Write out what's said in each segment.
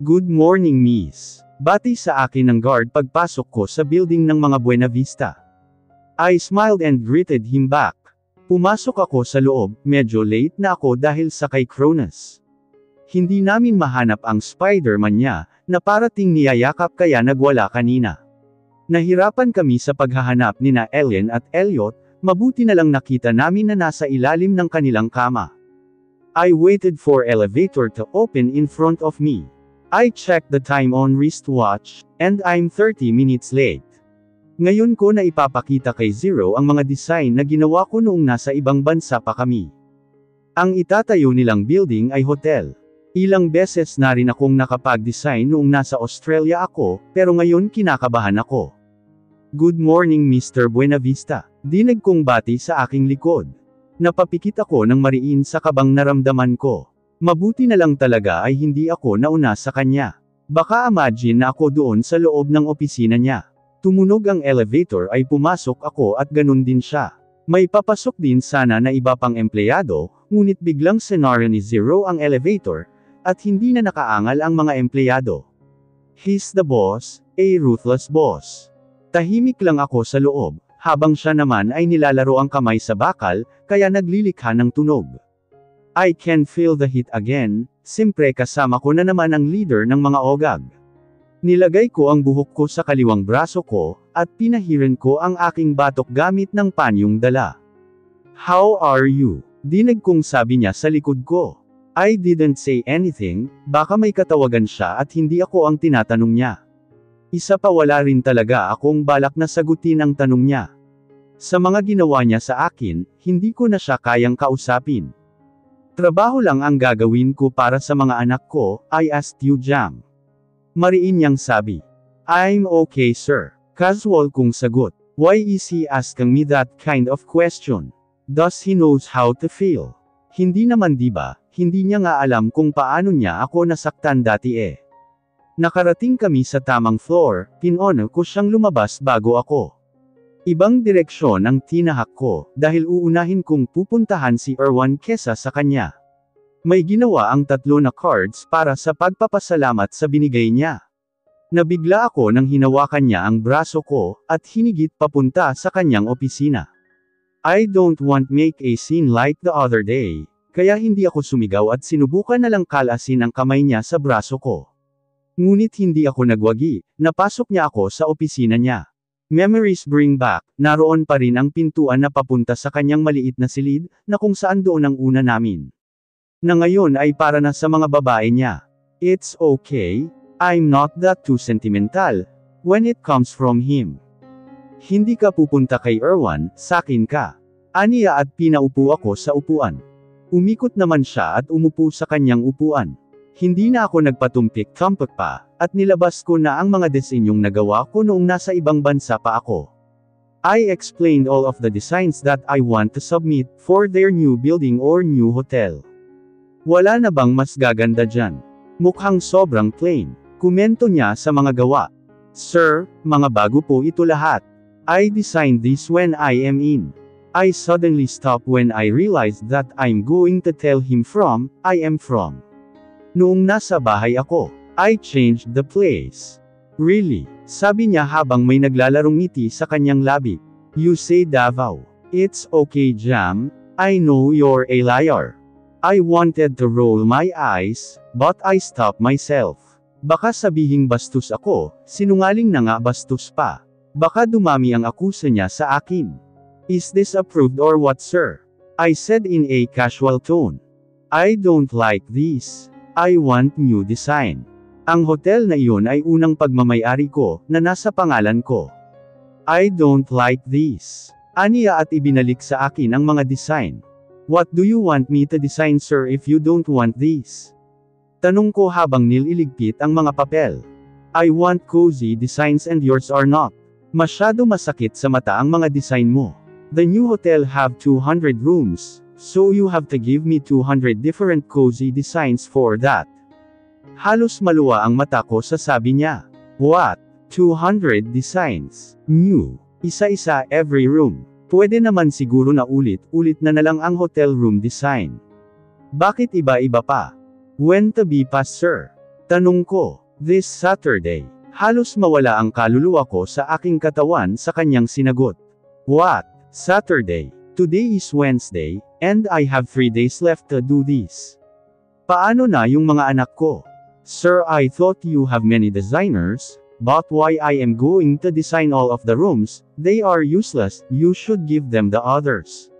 Good morning, miss. Bati sa akin ng guard pagpasok ko sa building ng mga Buena Vista. I smiled and greeted him back. Pumasok ako sa loob, medyo late na ako dahil sa kay Cronus. Hindi namin mahanap ang Spider-Man niya, na parating niyayakap kaya nagwala kanina. Nahirapan kami sa paghahanap nina Ellen at Elliot, mabuti na lang nakita namin na nasa ilalim ng kanilang kama. I waited for elevator to open in front of me. I checked the time on wristwatch, and I'm 30 minutes late. Ngayon ko na ipapakita kay Zero ang mga design na ginawa ko noong nasa ibang bansa pa kami. Ang itatayo nilang building ay hotel. Ilang beses na rin akong nakapag-design noong nasa Australia ako, pero ngayon kinakabahan ako. Good morning Mr. Buenavista. Dinig kong bati sa aking likod. Napapikit ako ng mariin sa kabang naramdaman ko. Mabuti na lang talaga ay hindi ako nauna sa kanya. Baka imagine na ako doon sa loob ng opisina niya. Tumunog ang elevator ay pumasok ako at ganun din siya. May papasok din sana na iba pang empleyado, ngunit biglang senaryo ni Zero ang elevator, at hindi na nakaangal ang mga empleyado. He's the boss, a ruthless boss. Tahimik lang ako sa loob, habang siya naman ay nilalaro ang kamay sa bakal, kaya naglilikha ng tunog. I can feel the heat again, siyempre kasama ko na naman ang leader ng mga ogag. Nilagay ko ang buhok ko sa kaliwang braso ko, at pinahiran ko ang aking batok gamit ng panyong dala. How are you? Dinig kong sabi niya sa likod ko. I didn't say anything, baka may katawagan siya at hindi ako ang tinatanong niya. Isa pa wala rin talaga akong balak na sagutin ang tanong niya. Sa mga ginawa niya sa akin, hindi ko na siya kayang kausapin. Trabaho lang ang gagawin ko para sa mga anak ko, I asked you Jam. Mariin niyang sabi. I'm okay sir. Casual kong sagot. Why is he asking me that kind of question? Does he knows how to feel? Hindi naman diba, hindi niya nga alam kung paano niya ako nasaktan dati eh. Nakarating kami sa tamang floor, pinono ko siyang lumabas bago ako. Ibang direksyon ang tinahak ko, dahil uunahin kong pupuntahan si Erwan kesa sa kanya. May ginawa ang 3 na cards para sa pagpapasalamat sa binigay niya. Nabigla ako nang hinawakan niya ang braso ko, at hinigit papunta sa kanyang opisina. I don't want make a scene like the other day, kaya hindi ako sumigaw at sinubukan na lang kalasin ang kamay niya sa braso ko. Ngunit hindi ako nagwagi, napasok niya ako sa opisina niya. Memories bring back, naroon pa rin ang pintuan na papunta sa kanyang maliit na silid, na kung saan doon ang una namin. Na ngayon ay para na sa mga babae niya. It's okay, I'm not that too sentimental, when it comes from him. Hindi ka pupunta kay Erwan, sakin ka. Aniya at pinaupo ako sa upuan. Umikot naman siya at umupo sa kanyang upuan. Hindi na ako nagpatumpik-tumpik pa, at nilabas ko na ang mga disenyong nagawa ko noong nasa ibang bansa pa ako. I explained all of the designs that I want to submit for their new building or new hotel. Wala na bang mas gaganda dyan? Mukhang sobrang plain. Komento niya sa mga gawa. Sir, mga bago po ito lahat. I designed this when I am in. I suddenly stopped when I realized that I'm going to tell him I am from. Noong nasa bahay ako, I changed the place. Really? Sabi niya habang may naglalarong ngiti sa kanyang labi. You say Davao. It's okay Jam, I know you're a liar. I wanted to roll my eyes, but I stopped myself. Baka sabihing bastos ako, sinungaling na nga bastos pa. Baka dumami ang akusa niya sa akin. Is this approved or what sir? I said in a casual tone. I don't like this. I want new design. Ang hotel na iyon ay unang pagmamayari ko, na nasa pangalan ko. I don't like this. Aniya at ibinalik sa akin ang mga design. What do you want me to design sir if you don't want this? Tanong ko habang nililigpit ang mga papel. I want cozy designs and yours are not. Masyado masakit sa mata ang mga design mo. The new hotel have 200 rooms. So you have to give me 200 different cozy designs for that. Halos maluwa ang mata ko sa sabi niya. What? 200 designs? New. Isa-isa every room. Pwede naman siguro na ulit-ulit na lang ang hotel room design. Bakit iba-iba pa? When to be pa sir? Tanong ko. This Saturday. Halos mawala ang kaluluwa ko sa aking katawan sa kanyang sinagot. What? Saturday. Today is Wednesday, and I have 3 days left to do this. Paano na yung mga anak ko? Sir, I thought you have many designers, but why I am going to design all of the rooms? They are useless, you should give them the others.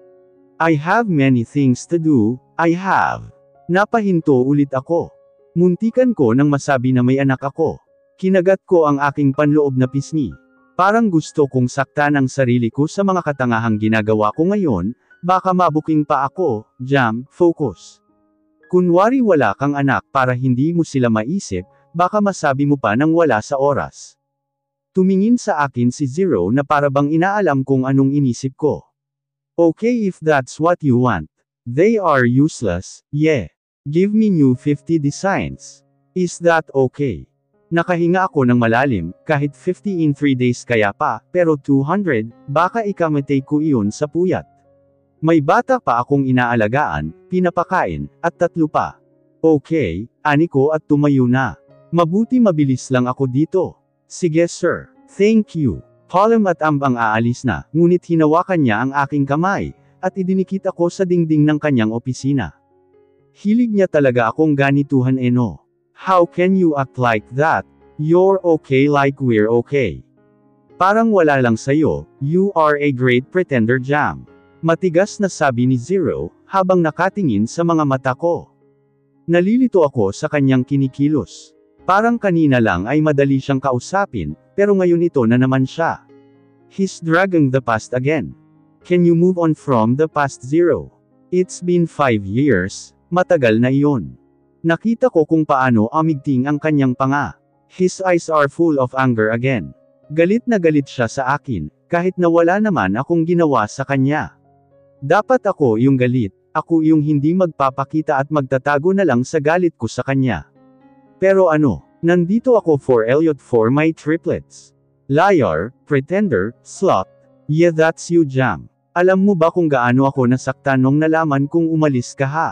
I have many things to do, I have. Napahinto ulit ako. Muntikan ko nang masabi na may anak ako. Kinagat ko ang aking panloob na pisngi. Parang gusto kong saktan ang sarili ko sa mga katangahang ginagawa ko ngayon, baka mabuking pa ako, Jam, focus. Kunwari wala kang anak para hindi mo sila maisip, baka masabi mo pa nang wala sa oras. Tumingin sa akin si Zero na para bang inaalam kung anong inisip ko. Okay, if that's what you want. They are useless, yeah. Give me new 50 designs. Is that okay? Nakahinga ako ng malalim, kahit 50 in 3 days kaya pa, pero 200, baka ikamatay ko iyon sa puyat. May bata pa akong inaalagaan, pinapakain, at 3 pa. Okay, ani ko at tumayo na. Mabuti mabilis lang ako dito. Sige sir, thank you. Column at ambang aalis na, ngunit hinawakan niya ang aking kamay, at idinikit ako sa dingding ng kanyang opisina. Hilig niya talaga akong ganituhan no. How can you act like that? You're okay like we're okay. Parang wala lang sayo, you are a great pretender, Jam. Matigas na sabi ni Zero, habang nakatingin sa mga mata ko. Nalilito ako sa kanyang kinikilos. Parang kanina lang ay madali siyang kausapin, pero ngayon ito na naman siya. He's dragging the past again. Can you move on from the past, Zero? It's been 5 years, matagal na iyon. Nakita ko kung paano amigting ang kanyang panga. His eyes are full of anger again. Galit na galit siya sa akin, kahit na wala naman akong ginawa sa kanya. Dapat ako yung galit, ako yung hindi magpapakita at magtatago na lang sa galit ko sa kanya. Pero ano, nandito ako for Elliot for my triplets. Liar, pretender, slut. Yeah, that's you, Jam. Alam mo ba kung gaano ako nasaktan nung nalaman kong umalis ka ha?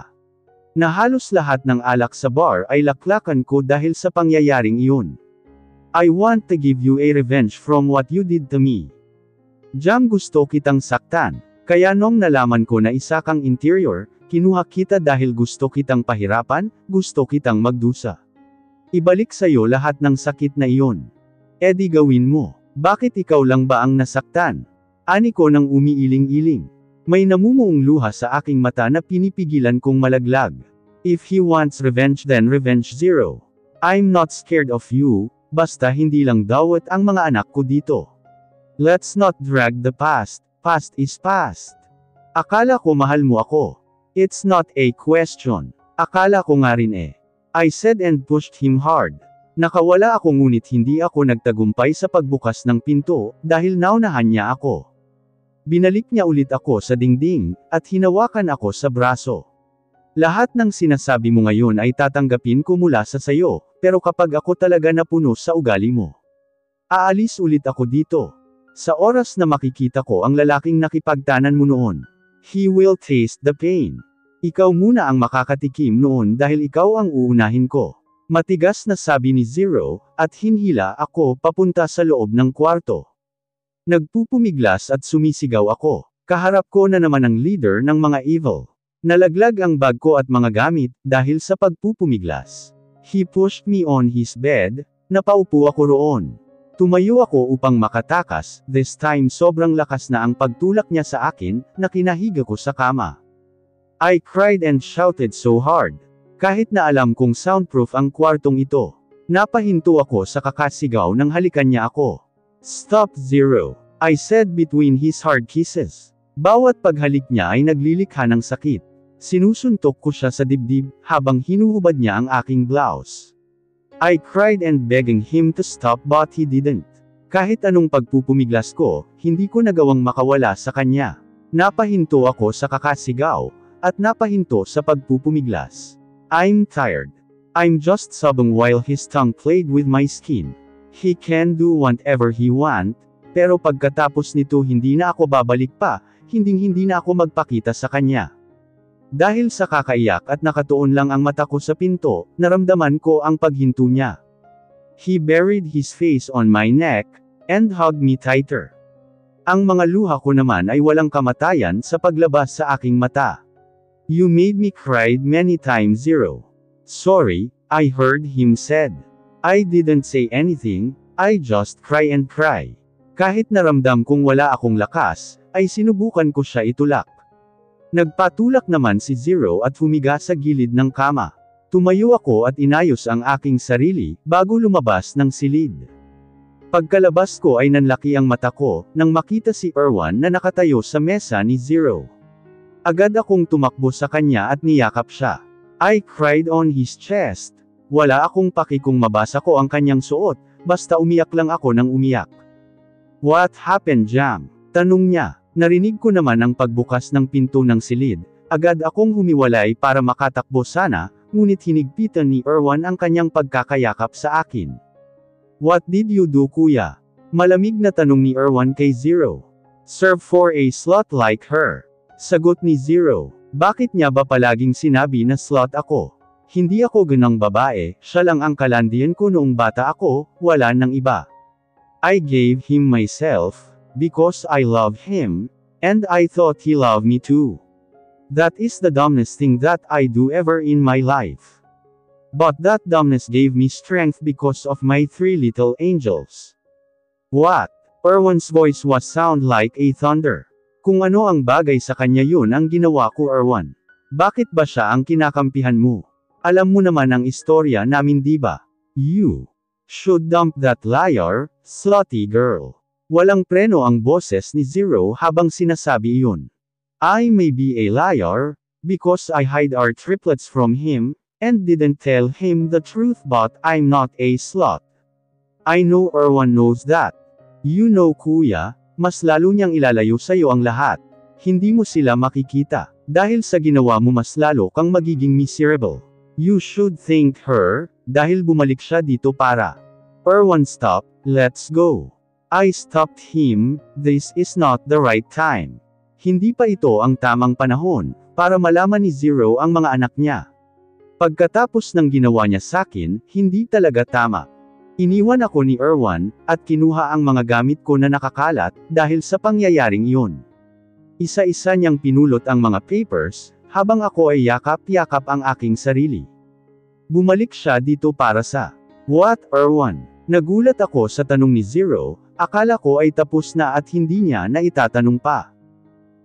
Na halos lahat ng alak sa bar ay laklakan ko dahil sa pangyayaring iyon. I want to give you a revenge from what you did to me. Jam, gusto kitang saktan, kaya nung nalaman ko na isa kang interior, kinuha kita dahil gusto kitang pahirapan, gusto kitang magdusa. Ibalik sa'yo lahat ng sakit na iyon. E di gawin mo. Bakit ikaw lang ba ang nasaktan? Ani ko nang umiiling-iling. May namumuong luha sa aking mata na pinipigilan kong malaglag. If he wants revenge, then revenge, Zero. I'm not scared of you, basta hindi lang dawat ang mga anak ko dito. Let's not drag the past, past is past. Akala ko mahal mo ako. It's not a question. Akala ko nga rin eh. I said and pushed him hard. Nakawala ako ngunit hindi ako nagtagumpay sa pagbukas ng pinto, dahil naunahan niya ako. Binalik niya ulit ako sa dingding, at hinawakan ako sa braso. Lahat ng sinasabi mo ngayon ay tatanggapin ko mula sa sayo, pero kapag ako talaga napuno sa ugali mo, aalis ulit ako dito. Sa oras na makikita ko ang lalaking nakipagtanan mo noon, he will taste the pain. Ikaw muna ang makakatikim noon dahil ikaw ang uunahin ko. Matigas na sabi ni Zero, at hinhila ako papunta sa loob ng kwarto. Nagpupumiglas at sumisigaw ako. Kaharap ko na naman ang leader ng mga evil. Nalaglag ang bag ko at mga gamit, dahil sa pagpupumiglas. He pushed me on his bed, napaupo ako roon. Tumayo ako upang makatakas, this time sobrang lakas na ang pagtulak niya sa akin, na kinahiga ko sa kama. I cried and shouted so hard. Kahit na alam kong soundproof ang kwartong ito. Napahinto ako sa kakasigaw nang halikan niya ako. Stop, Zero. I said between his hard kisses. Bawat paghalik niya ay naglilikha ng sakit. Sinusuntok ko siya sa dibdib, habang hinuhubad niya ang aking blouse. I cried and begging him to stop but he didn't. Kahit anong pagpupumiglas ko, hindi ko nagawang makawala sa kanya. Napahinto ako sa kakasigaw, at napahinto sa pagpupumiglas. I'm tired. I'm just sobbing while his tongue played with my skin. He can do whatever he want, pero pagkatapos nito hindi na ako babalik pa, hindi na ako magpakita sa kanya. Dahil sa kakaiyak at nakatuon lang ang mata ko sa pinto, naramdaman ko ang paghinto niya. He buried his face on my neck, and hugged me tighter. Ang mga luha ko naman ay walang kamatayan sa paglabas sa aking mata. You made me cry many times. Zero. Sorry, I heard him said. I didn't say anything, I just cry and cry. Kahit naramdam kong wala akong lakas, ay sinubukan ko siya itulak. Nagpatulak naman si Zero at humiga sa gilid ng kama. Tumayo ako at inayos ang aking sarili, bago lumabas ng silid. Pagkalabas ko ay nanlaki ang mata ko, nang makita si Erwan na nakatayo sa mesa ni Zero. Agad akong tumakbo sa kanya at niyakap siya. I cried on his chest. Wala akong paki kung mabasa ko ang kanyang suot, basta umiyak lang ako ng umiyak. What happened, Jam? Tanong niya. Narinig ko naman ang pagbukas ng pinto ng silid. Agad akong humiwalay para makatakbo sana, ngunit hinigpitan ni Erwan ang kanyang pagkakayakap sa akin. What did you do, kuya? Malamig na tanong ni Erwan kay Zero. Serve for a slut like her. Sagot ni Zero. Bakit niya ba palaging sinabi na slut ako? Hindi ako ganang babae, siya lang ang kalandian ko noong bata ako, wala nang iba. I gave him myself, because I love him, and I thought he loved me too. That is the dumbest thing that I do ever in my life. But that dumbness gave me strength because of my 3 little angels. What? Erwan's voice was sound like a thunder. Kung ano ang bagay sa kanya yun ang ginawa ko, Erwan. Bakit ba siya ang kinakampihan mo? Alam mo naman ang istorya namin, di ba? You should dump that liar, slutty girl. Walang preno ang boses ni Zero habang sinasabi iyon. I may be a liar, because I hide our triplets from him, and didn't tell him the truth, but I'm not a slut. I know Erwan knows that. You know, kuya, mas lalo niyang ilalayo sa'yo ang lahat. Hindi mo sila makikita. Dahil sa ginawa mo mas lalo kang magiging miserable. You should thank her, dahil bumalik siya dito para. Erwan, stop, let's go. I stopped him, this is not the right time. Hindi pa ito ang tamang panahon, para malaman ni Zero ang mga anak niya. Pagkatapos ng ginawa niya sakin, hindi talaga tama. Iniwan ako ni Erwan, at kinuha ang mga gamit ko na nakakalat, dahil sa pangyayaring iyon. Isa-isa niyang pinulot ang mga papers, habang ako ay yakap-yakap ang aking sarili. Bumalik siya dito para sa, What, Erwan? Nagulat ako sa tanong ni Zero, akala ko ay tapos na at hindi niya na itatanong pa.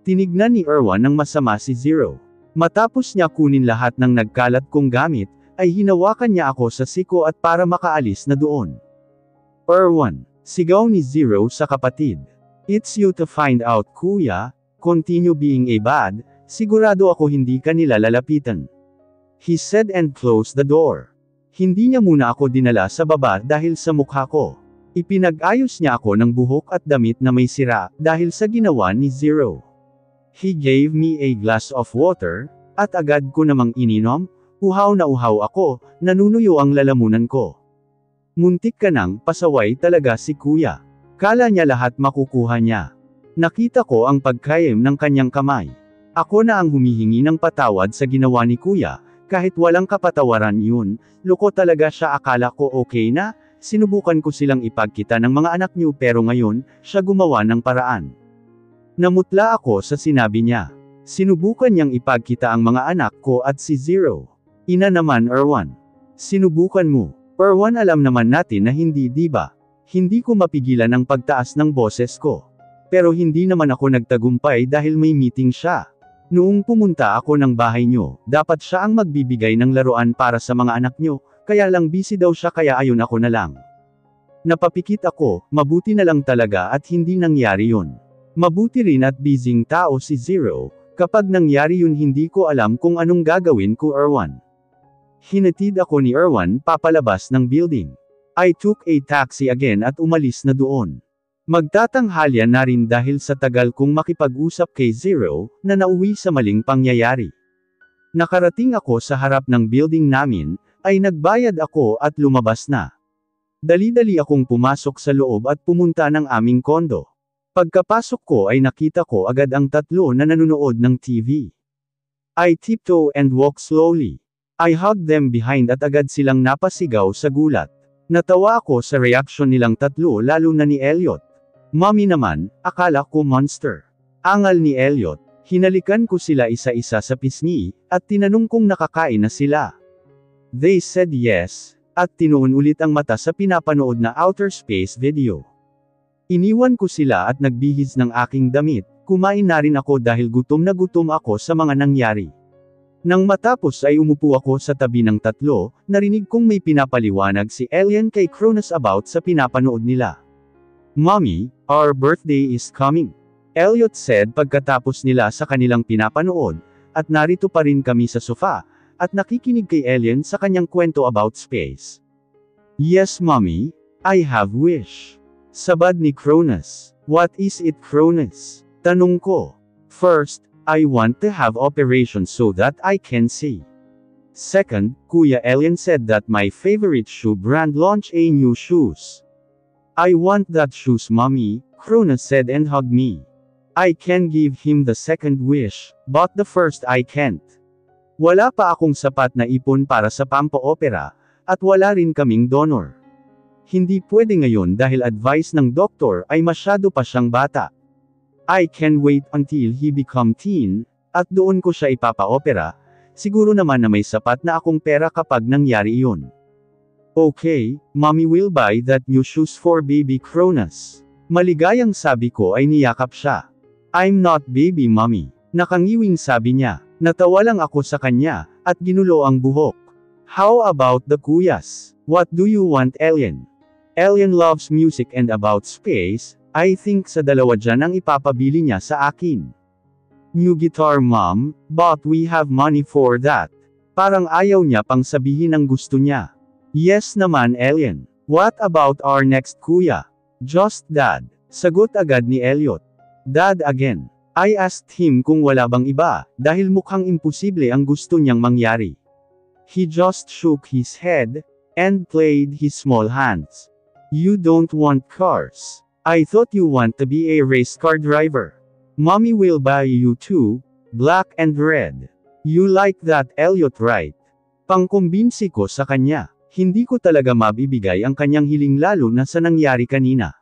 Tinignan ni Erwan ng masama si Zero. Matapos niya kunin lahat ng nagkalat kong gamit, ay hinawakan niya ako sa siko at para makaalis na doon. Erwan, sigaw ni Zero sa kapatid. It's you to find out, kuya. Continue being a bad, sigurado ako hindi ka nila lalapitan. He said and closed the door. Hindi niya muna ako dinala sa baba dahil sa mukha ko. Ipinag-ayos niya ako ng buhok at damit na may sira, dahil sa ginawa ni Zero. He gave me a glass of water, at agad ko namang ininom, uhaw na uhaw ako, nanunuyo ang lalamunan ko. Muntik ka nang pasaway talaga si kuya. Kala niya lahat makukuha niya. Nakita ko ang pagkayem ng kanyang kamay. Ako na ang humihingi ng patawad sa ginawa ni kuya, kahit walang kapatawaran yun, loko talaga siya. Akala ko okay na, sinubukan ko silang ipagkita ng mga anak niyo pero ngayon, siya gumawa ng paraan. Namutla ako sa sinabi niya. Sinubukan niyang ipagkita ang mga anak ko at si Zero. Ina naman, Erwan. Sinubukan mo. Erwan, alam naman natin na hindi, diba? Hindi ko mapigilan ang pagtaas ng boses ko. Pero hindi naman ako nagtagumpay dahil may meeting siya. Noong pumunta ako ng bahay niyo, dapat siya ang magbibigay ng laruan para sa mga anak niyo, kaya lang busy daw siya kaya ayun ako na lang. Napapikit ako, mabuti na lang talaga at hindi nangyari yun. Mabuti rin at busying tao si Zero, kapag nangyari yun hindi ko alam kung anong gagawin ko, Erwan. Hinatid ako ni Erwan papalabas ng building. I took a taxi again at umalis na doon. Magtatanghalya na rin dahil sa tagal kong makipag-usap kay Zero, na nauwi sa maling pangyayari. Nakarating ako sa harap ng building namin, ay nagbayad ako at lumabas na. Dali-dali akong pumasok sa loob at pumunta ng aming kondo. Pagkapasok ko ay nakita ko agad ang tatlo na nanonood ng TV. I tiptoe and walk slowly. I hugged them behind at agad silang napasigaw sa gulat. Natawa ako sa reaksyon nilang tatlo lalo na ni Elliot. Mommy naman, akala ko monster. Angal ni Elliot, hinalikan ko sila isa-isa sa pisngi, at tinanong kung nakakain na sila. They said yes, at tinuon ulit ang mata sa pinapanood na outer space video. Iniwan ko sila at nagbihis ng aking damit, kumain na rin ako dahil gutom na gutom ako sa mga nangyari. Nang matapos ay umupo ako sa tabi ng tatlo, narinig kong may pinapaliwanag si Elian kay Cronus about sa pinapanood nila. Mommy, our birthday is coming. Elliot said pagkatapos nila sa kanilang pinapanood, at narito pa rin kami sa sofa, at nakikinig kay Elian sa kanyang kwento about space. Yes mommy, I have wish. Sabad ni Cronus. What is it Cronus? Tanong ko. First, I want to have operation so that I can see. Second, Kuya Elian said that my favorite shoe brand launch a new shoes. I want that shoes mommy, Cronus said and hugged me. I can give him the second wish, but the first I can't. Wala pa akong sapat na ipon para sa pampa-opera, at wala rin kaming donor. Hindi pwede ngayon dahil advice ng doktor ay masyado pa siyang bata. I can wait until he become teen, at doon ko siya ipapa-opera, siguro naman na may sapat na akong pera kapag nangyari iyon. Okay, mommy will buy that new shoes for baby Cronus. Maligayang sabi ko ay niyakap siya. I'm not baby mommy. Nakangiwing sabi niya. Natawa lang ako sa kanya, at ginulo ang buhok. How about the kuyas? What do you want Elian? Elian loves music and about space, I think sa dalawa dyan ang ipapabili niya sa akin. New guitar mom, but we have money for that. Parang ayaw niya pang sabihin ang gusto niya. Yes naman Elian. What about our next kuya? Just dad. Sagot agad ni Elliot. Dad again. I asked him kung wala bang iba, dahil mukhang imposible ang gusto niyang mangyari. He just shook his head, and played his small hands. You don't want cars. I thought you want to be a race car driver. Mommy will buy you two, black and red. You like that Elliot right? Pangkumbinsi ko sa kanya, hindi ko talaga mabibigay ang kanyang hiling lalo na sa nangyari kanina.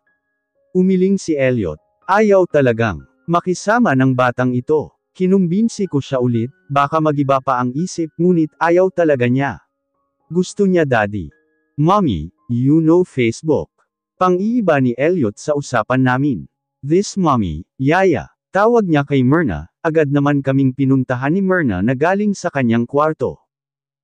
Umiling si Elliot, ayaw talagang makisama ng batang ito. Kinumbinsi ko siya ulit, baka magiba pa ang isip ngunit ayaw talaga niya. Gusto niya daddy. Mommy, you know Facebook. Pang-iiba ni Elliot sa usapan namin. This mommy, yaya. Tawag niya kay Myrna, agad naman kaming pinuntahan ni Myrna na galing sa kanyang kwarto.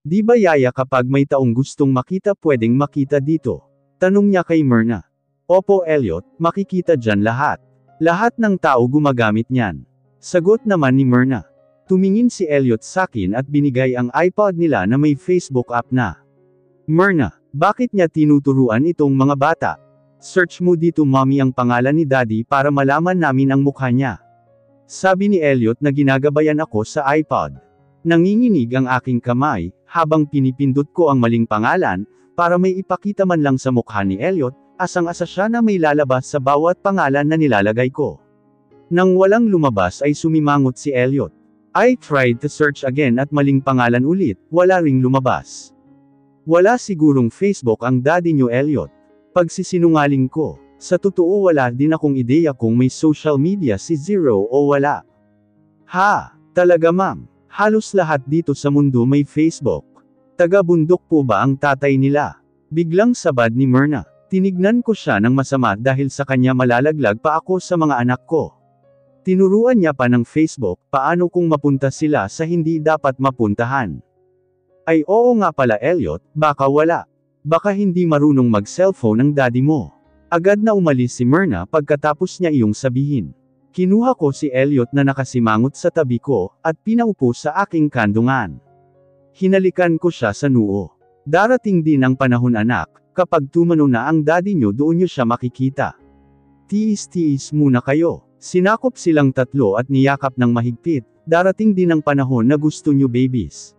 Di ba yaya kapag may taong gustong makita pwedeng makita dito? Tanong niya kay Myrna. Opo Elliot, makikita dyan lahat. Lahat ng tao gumagamit niyan. Sagot naman ni Myrna. Tumingin si Elliot sakin at binigay ang iPod nila na may Facebook app na. Myrna, bakit niya tinuturuan itong mga bata? Search mo dito mommy ang pangalan ni daddy para malaman namin ang mukha niya. Sabi ni Elliot na ginagabayan ako sa iPod. Nanginginig ang aking kamay, habang pinipindot ko ang maling pangalan, para may ipakita man lang sa mukha ni Elliot, asang-asa siya na may lalabas sa bawat pangalan na nilalagay ko. Nang walang lumabas ay sumimangot si Elliot. I tried to search again at maling pangalan ulit, wala ring lumabas. Wala sigurong Facebook ang daddy niyo Elliot. Pagsisinungaling ko. Sa totoo wala din akong ideya kung may social media si Zero o wala. Ha, talaga ma'am. Halos lahat dito sa mundo may Facebook. Taga-bundok po ba ang tatay nila? Biglang sabad ni Myrna. Tinignan ko siya ng masama dahil sa kanya malalaglag pa ako sa mga anak ko. Tinuruan niya pa ng Facebook, paano kung mapunta sila sa hindi dapat mapuntahan. Ay oo nga pala Elliot, baka wala. Baka hindi marunong mag-cellphone ang daddy mo. Agad na umalis si Myrna pagkatapos niya iyong sabihin. Kinuha ko si Elliot na nakasimangot sa tabi ko, at pinaupo sa aking kandungan. Hinalikan ko siya sa noo. Darating din ang panahon anak, kapag tumano na ang daddy nyo doon nyo siya makikita. Tiis-tiis muna kayo. Sinakop silang tatlo at niyakap ng mahigpit, darating din ang panahon na gusto nyo babies.